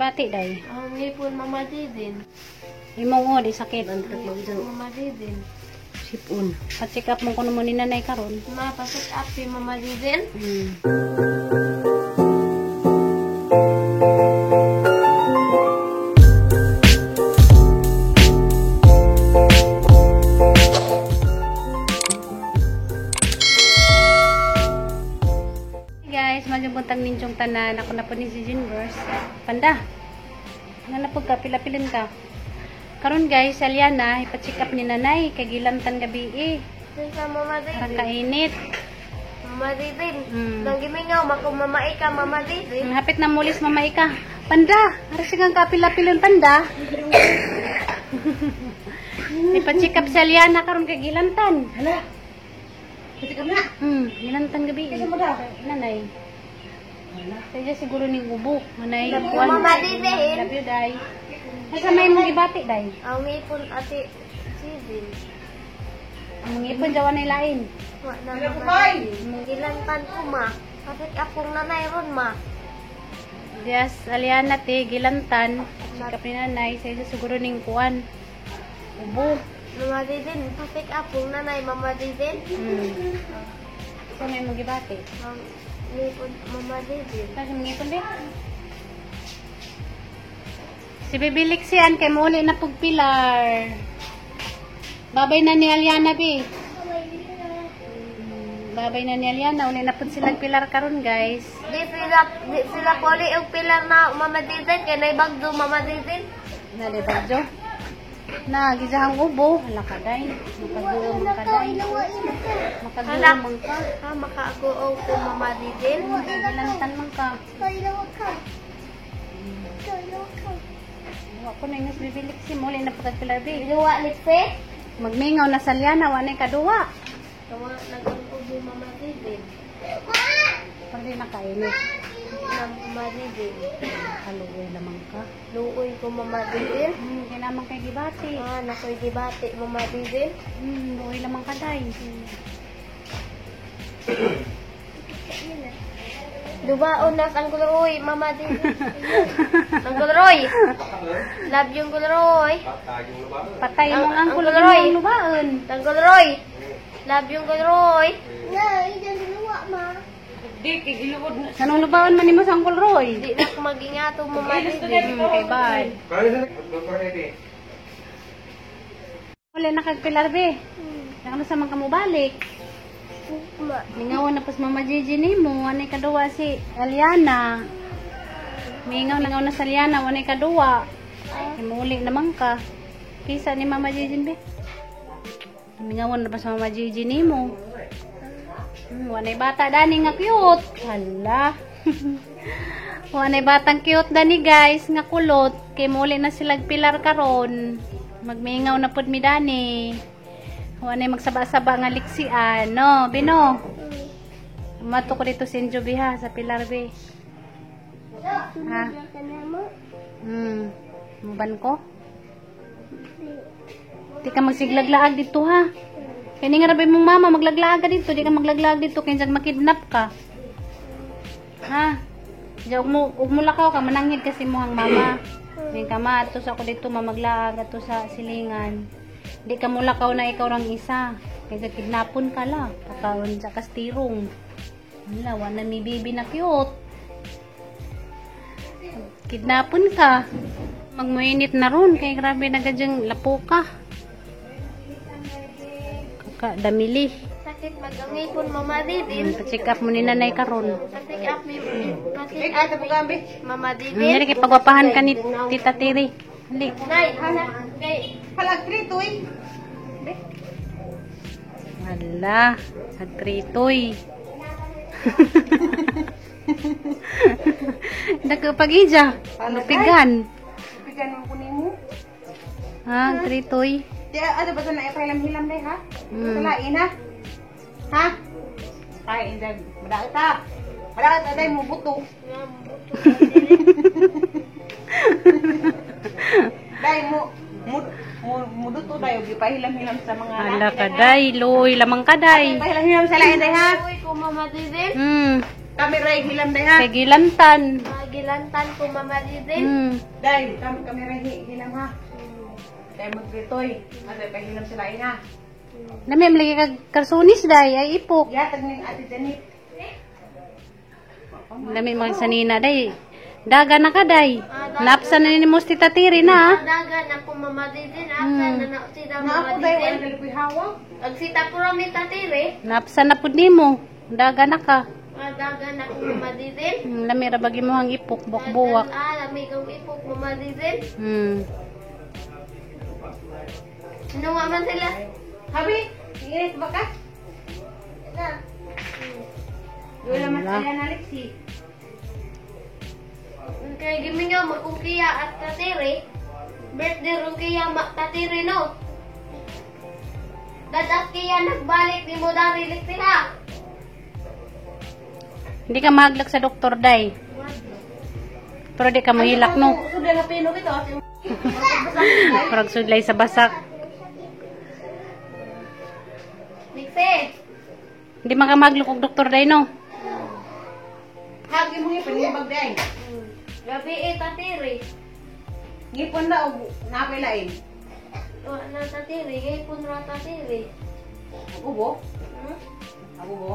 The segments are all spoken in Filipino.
Bati day. Ang ngipon mamadi din. Imong o di sakit. Mamadi din. Sipon. Pa-check up mo kuno mo ni nanay karon. Mapasok up si mamadi din. Guys, magbuntang ninjong tanan. Ako na po ni si Jinverse. Panda. Nga na po ka, pila-pilin ka. Karon guys, Aliana, ipa-check up ni nanay. Kagilantan gabi eh. Sa mamadi Parang din. kainit. Mamadi din. Nang gimingaw, makumamai ka mamadi din. Hapit na mulis mamay ka. Panda, harus kang kapila-pilin panda. Ipa-check up si Aliana karon kagilantan. Hala. Ketika na. Gilantan gabi. Kasi mo daw. Nanay. Kaya siguro ni ubo. Manay. Love you, Mama Didin. Love you, day. Asa may mong ibati, day? Ang ngipon ati Sidin. Ang ipon jawa na lain. Wa na mamadi din. Gilantan ko ma. Kapit akong nanay ron ma. Dias, Aliana te, gilantan. Check up ni nanay. Sa siguro ning kuan. Ubo. Mamadi din. Kapit akong nanay mamadi din. Asa may mong ibati? Ang ngipon mamadi din. Kasi mga ipon din. Si Bibi Lixian kay muli na pugpilar. Babay na ni Aliana bi. Babay na ni Aliana, uli na pud sila pilar karon guys. Di sila poli og pilar na mamadi din. Kaya naibagdo mamadi din. Na di bagyo. Na gizahang ubo, hala ka day. Makaguo man ka day. Makaguo man ka. Ha, makaaguaw ko mamadi din. Gilantan man ka. Wa ko na ingas Bibi Lixi, muli na pagpilar bi. Iluwa litpe. Magmingaw na sa Aliana, wa na kaduwa. Kawa nag-ubo mamadi din. Pandi na kainit. Mamadi din. Kaluoy lamang ka. Luoy ko mamadi din. Kinamang kay gibati. Ah, nakoy gibati mamadi din. Luoy lamang ka day. Dubaon nas ang Gulroy, mamadi din. Ang Gulroy. Love yung Gulroy. Patay mo Ang ang kulo Gulroy. ng lubaan. Ang Gulroy. Love yung Gulroy. Sanong lubaan man nimo sa Uncle Roy? Di na ko mag-ingato mamadi din. Kay bad. Wala na kagpilar be. Ano sa man ka mo balik? Mingawan na pas Mama Gigi nimo, anay kaduwa si Aliana. Mingaw na sa Aliana, anay kaduwa. Muli naman ka. Kisa ni Mama Gigi be. Mingawan na pas Mama Gigi nimo. Wanay bata dani nga cute. Hala. Wanay batang cute dani guys nga kulot. Kay muli na sila pilar karon. Magmingaw na pud mi dani. Wanay magsaba-saba nga liksian, no? Bino. Mato ko dito si Enjo ha sa pilar be. Ha? Muban ko? Di ka magsiglaglaag dito ha. Kaya nga rabay mong mama, maglaglaag ka dito. Di ka maglaglaag dito. Kaya makidnap ka. Ha? Diyan, ug mo lakaw ka. Mananghid kasi mo ang mama. Di ka ma. Atos ako dito, mamaglaag. Ato sa silingan. Di ka mo lakaw na ikaw rang isa. Kaya kidnapon ka la. Pakaon sa kastirong. Wala, wala may baby na cute. Kidnapon ka. Magmuinit na ron. Kaya grabe na gadyang lapo ka. Damili. Sakit mag-angipon mamadi din. Pa-check up mo ni nanay karon. Sakit up mi. Sakit up mi. Mamadi din. Hindi kay pagwapahan ka ni Tita Tiri. Hindi. Nay, hala. Kay Halag tritoy. Hala, nagtritoy. Nagpag-ija. Lupigan. Pigan mo kunin mo. Ha, tritoy. Di ano ba ito na ipahilam-hilam day ha? Salain ha? Ha? Kain dag. Madakit ha? Madakit aday mo buto. Day mo muduto dayo gipahilam-hilam sa mga Hala ka day, loy, lamang ka day. Pahilam-hilam sa lain day ha? Uy, ko mamadi din. Kamera hilam day ha. Kay gilantan. Magilantan ko Mama Didin. Day, kamera hilam ha. Day maggritoy. Ate pa hilam sila ina. Nami lagi kag karsunis day ay ipok. Yatag ning ate Janit. Nami magsanina day. Daga na ka day. Napsa na ni mo si Tatiri na. Dagan ako Mama Didin. Asa na sida Na Mama ako day wala Didin. nalipoy hawak. Ang sita po rami tatiri. Napsa na pud nimo. Daga na ka. Dagan ako Mama Didin. Lami ra bagi mo ang ipok bukbuwak. Lami kong ipok Mama Didin. Ano nga man sila? Habi, init ba ka? Wala man sila na Lexi. Kaya gimingaw magkukiya at tatiri. Birthday ron kaya tatiri no. Dadat kaya nagbalik ni mo darilik sila. Hindi ka mahaglak sa doktor day. Pero di ka mahilak no. Sudah na pino ito. Parang sudlay sa basak. Nixie, Hindi man ka mahaglak og doktor day no. Hagi mo yung panibag day. gabi tatiri. Ngipon na o napilain. Wala tatiri, gay pun ra tatiri. Ubo? Ako bo?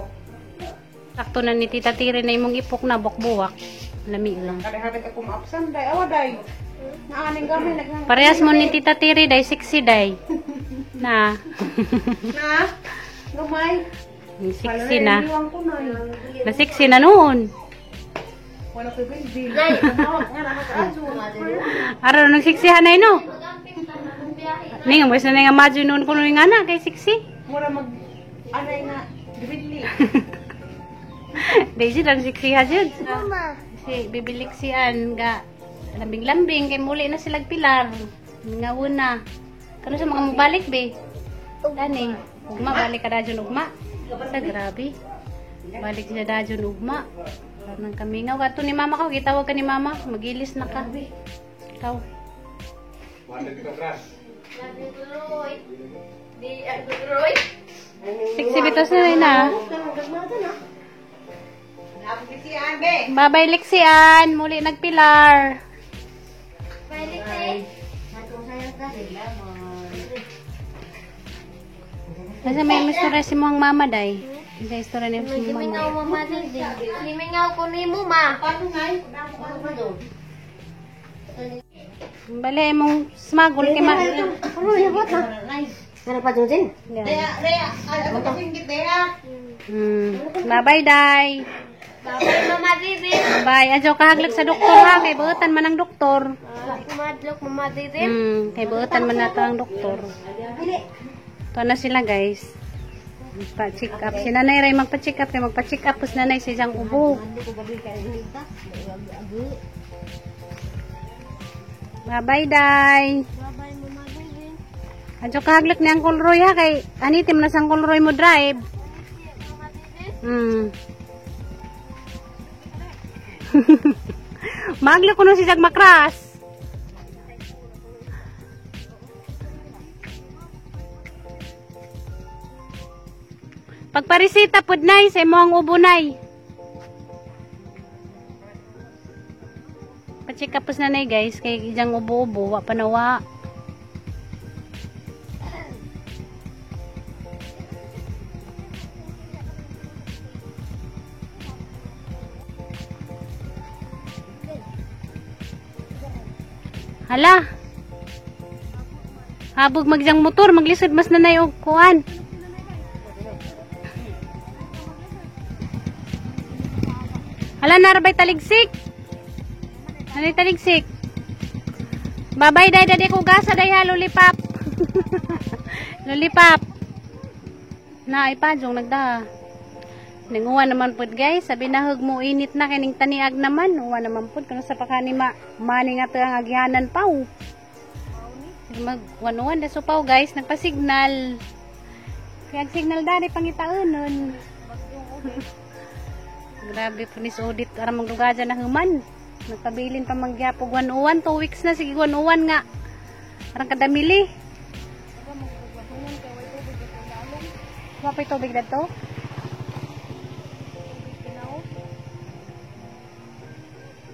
Sakto na ni Tita Tiri na imong ipok na bukbuwak. Lami lang. Kada-kada ka kumapsan day. Awa day. Naaning kami naghang. Parehas mo ni Tita Tiri day, sexy day. Na. Na? Lumay? Sexy na. Iwan ko na. Na sexy na noon. Wala ko baby. Day, umawak nga nakakaadyo. Araw nang seksihan na no. Magamping ta na biyahe. Ning mo sa nga madyo noon kuno nga na kay sexy. Mura mag... Anay na. Dibidli. Daisy lang sexy ha jud. Si bibilik sian ga lambing-lambing kay muli na sila pilar. Nga una. Kano sa mga mobalik be? Dani, ugma balik ka dajon ugma. Sa grabe. Balik siya dajon ugma. Nang kamingaw ka ni mama ko, gitawag ka ni mama, magilis na ka. Ikaw. Nagduroy. Di agduroy. Sexy bitos na rin na. Napagkisian be. Babay Lexian, muli nagpilar. Balik eh. Kasi may mistura si mong mama day. May istorya ni si Gimingaw mama. Mama Didin. Gimingaw ko ni mo ma. Paano nga eh? Ano ba doon? Bali mong smagol kay ma. Ano yung bata? Nice. Ano pa doon din? Dea, ano pa singgit Dea? Bye-bye day. Babay Mama Didin. Bye. Adyo kahaglag sa doktor ha, kay buutan man ang doktor. Kumadlok Mama Didin. Kay buutan man nato ang doktor. Ito na sila guys. Pa-check up. Si nanay ray magpa-check up. Kaya magpa-check up po si nanay sa isang ubo. Bye-bye, day. Babay Mama Didin. Adyo kahaglak ni Uncle Roy ha. Kay anitim na sa Uncle Roy mo drive. Mama Didin. Mahaglak ko nun si Jag Makras. Pagparisita pud nay sa imong ubo nay. Pa-check up na nay guys kay ijang ubo-ubo wa panawa. Hala. Habog magjang motor maglisod mas nanay og kuan. Hala, narabay taligsik. Nanay taligsik. Babay, day, day, ko gasa, day, ha, lollipop. Lollipop. Na, ipadjong, nagda. Nanguha naman po, guys. Sabi na, hug mo, init na, kining taniag naman. Uwa naman po, kano sa pakani, mani nga to ang agyanan pa, Mag-1-1, so pa, guys, nagpa-signal. Kaya signal dari, pangitaunon. Grabe po ni Sudit aram maglugaja na human. Nagpabilin pa mangyapog 101, 2 weeks na sige 101 nga. Arang kadamili. Wapay tubig dito.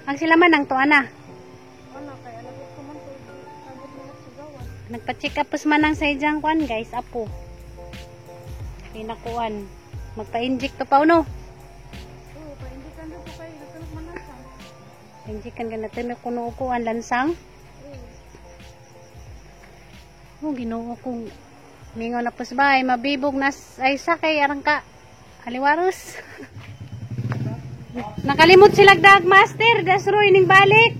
Ang sila man ang tuwa na. Ano kay alam ko man to. Sabot mo na sigawan. Nagpa-check up us man ang sa ijang kwan guys, apo. Pinakuan. Magpa-inject to pa no. Oo, paindikan daw ko kayo. Nagkalok man lansang. Inject kan natin may kuno-ukuan lansang. Oh, ginoo kong mingaw na pusbay, mabibog na ay sakay arang ka. Aliwaros. Nakalimot sila dag master, dasro ining balik.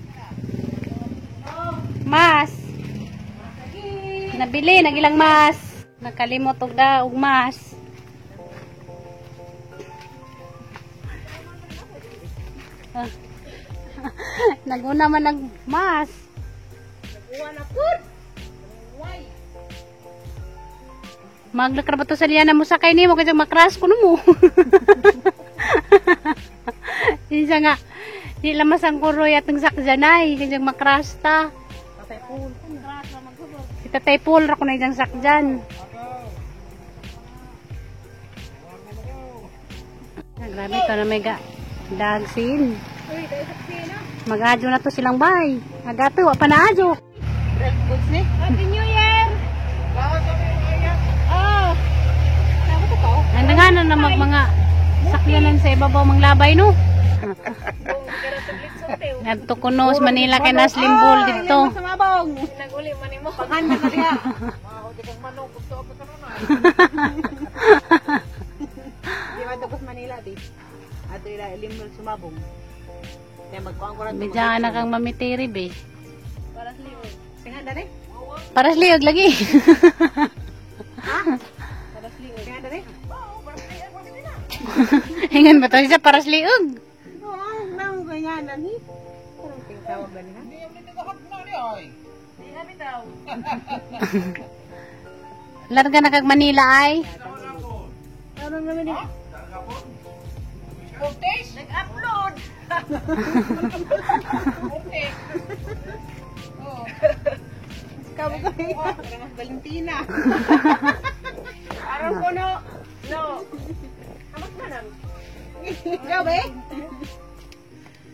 Mas. Nabili nagilang mas. Nakalimot og da og mas. Ah. Naguna man nag mas. Nakuha na pud. Why? Maglakar ba to sa liana mo sakay ni mo kasi makras ko mo. Isa nga. Di lamas ang kuroy atong sakjanay kasi makras ta. Tatay pool. Si Tatay Paul ra ko na isang sakjan. Grabe to na mega dagsin. Uy, dahil sa kusina. Mag-adyo na to silang bay. Agato wa pa na adyo. Red goods ni. Happy New Year! Oh. Ako to to. Ang nanganan na mga sakyanan sa ibabaw mang labay no. Ngadto kuno sa Manila kay Naslimbol dito. Sa mabong. Naguli man mo. Paghanda na diha. Di ba tapos Manila di? Ato ila limbol sumabong. Kaya magkuhan ko rin. Medya na kang mamitiri be. Para sa liwag. Tingnan dali. Para sa liog lagi. Ha? Para sa liwag. Tingnan dali. Hingan ba to siya para sa liog? Oo, nang ganyan na ni. Parang tingtawag ba niya? Larga na kag Manila ay. Ano naman ni? Nag-upload. Kamu ko parang Valentina. Araw ko no. No. Amas manam. Ikaw ba eh?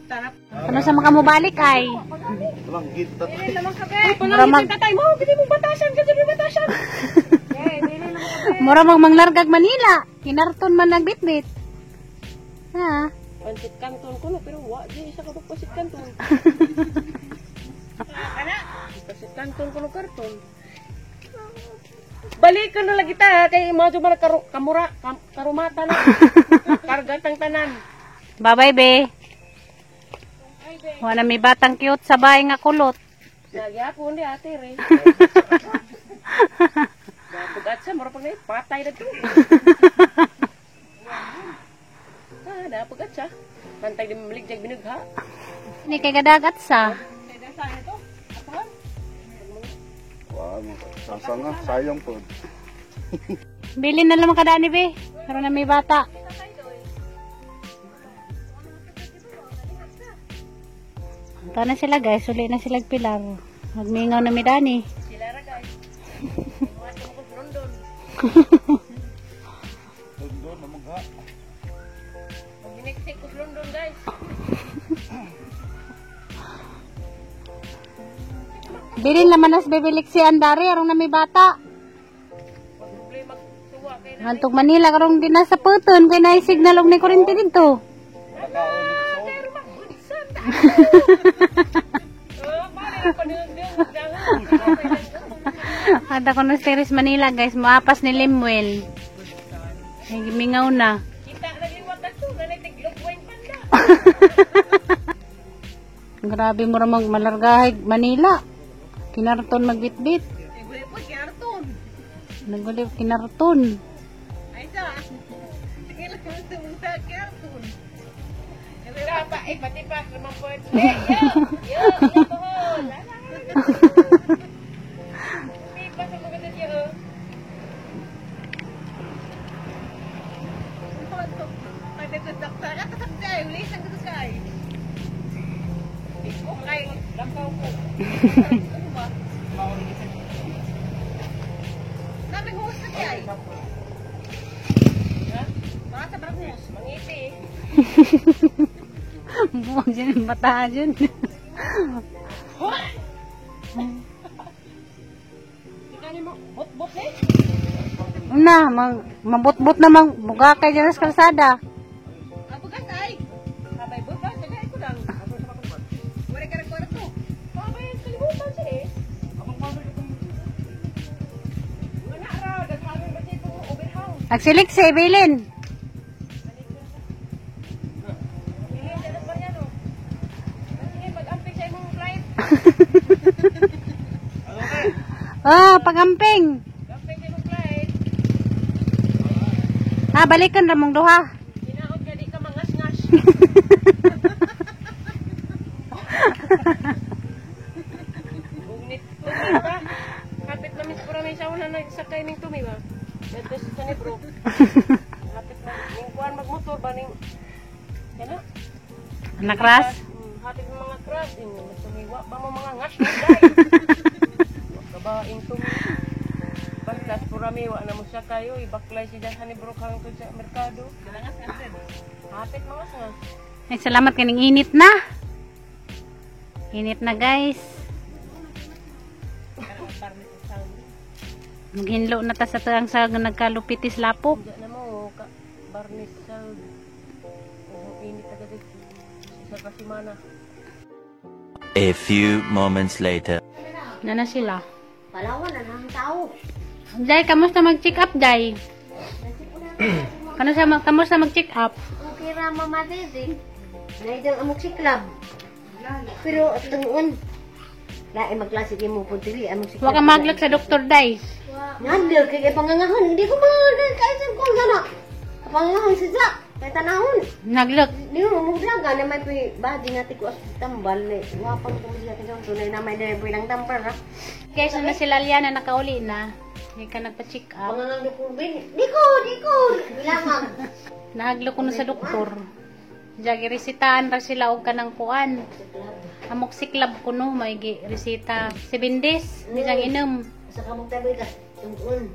Tanap. Ano sa mga mubalik ay? Dili naman ka be. Mura mag Tatay mo, bili mo batasan kasi may batasan. Dili naman ka be. mura mag manglargag Manila. Kinarton man nagbitbit. Ha? Pansit kanton ko no, pero wa di isa ka pansit kanton. Ana, pansit kanton ko no karton. Balikan na lagi ta kay medyo man karumata na. Kargatang tanan. Bye-bye be. Wala may batang cute sa bahay nga kulot. Nagyapon di ate re. Dapat sa mura pag na patay na to. Dapat sa. Pantay di mamalig binugha. Ini kay gadagat sa. Wah, sasanga, sayang po. Bili na lang kada ni be. Pero na may bata. Ito na sila guys. Uli na sila pilar. Magmingaw na midani. Sila ra guys. Iwasan ko London. Doon na magha. Mag-ineksik ko London guys. Bilin naman nas bibilik si Andari. Arong na may bata. Problema suwa kay na. Antog Manila. Karong di nasa puton. Kaya na signal og ni kurente dito. Pero makunsan. Oh, mali pa din. Kada ko na series Manila guys. Maapas ni Limwell. Ay gimingaw na. Kita lagi mata to, nanay tiglugwain panda. Grabe mo ramang malargahig Manila. Kinarton magbitbit. Siguro po karton. Naguli kinarton. Ay sa. Sige lang sa mga karton. Pero pa pati pa naman po. Yo, pohon. Pipa sa mga dadyo. Pwede ko doktor. Katak tayo. Ulisan ko sa kay. Okay. Lakaw ko. Ano ba? Nabi host na kay. Ha? Para sa barangos. Mangiti. Buwag dyan, mata dyan. Tingnan mo, bot-bot eh. Na, mabot-bot namang buga kay dyan sa kalsada. Ako gasay. Sabay bot ba? Sagay ko lang. Wala ka rin kwarto. Sabay, kalimutan siya eh. Wala ra, gagawin ba siya itong overhouse? Agsilik si Evelyn. Pili, dalas ba yan o? Sige, pag-amping sa imong flight. Pagamping. Amping sa imong flight. Balikan na mong duha. Hinaot ka, di ka mangas-ngas. Ugnit ba? Kapit namin sa pura may sauna na sakay ning tumi ba? Dito sa ni bro. Kapit na ning kuan magmotor ba ning kana? Nakras? Hatid ng mga crash din. Tumiwa ba mo mga ngas na dai? Kabaing tumi. Basta pura may wa na mo siya kayo ibaklay si dan ni bro kang sa merkado. Kalangas nga hatid mga ngas. Ay, salamat kaning init na. Init na guys. Maghinlo na ta sa tang sa nagkalupitis lapok. Diyan na mo ka barnis sa init agad sa kasimana. A few moments later. Na sila. Palawan na ng tao. Jay, kamusta mag-check up, Jay? Kamusta mag-check up? Okay ra Mama Dede. Ngayon amok si club. Pero tungon. Lae magklase kay mo pud dili amok si club. Huwag ka maglag sa doktor, Day. Ngandel kay pangangahon. Hindi ko mga kaisan ko gana. Pangangahon sadya. Kay tanahon. Naglag. Di mo muglaga na may badi nga tiko as tambal ni. Wapang ko diya kay tunay na may dere lang tampar ha. Kaysa na sila Liana nakauli na. Hindi ka nagpa-check up. Pangangang di ko bin. Diko. Bilangan. Nahaglo ko na sa doktor. Jagi resitahan ra sila og kanang kuan. Amok si club ko no, may resita 7 days. Hindi siyang inom. Sa kamong tabi ka. Tungon.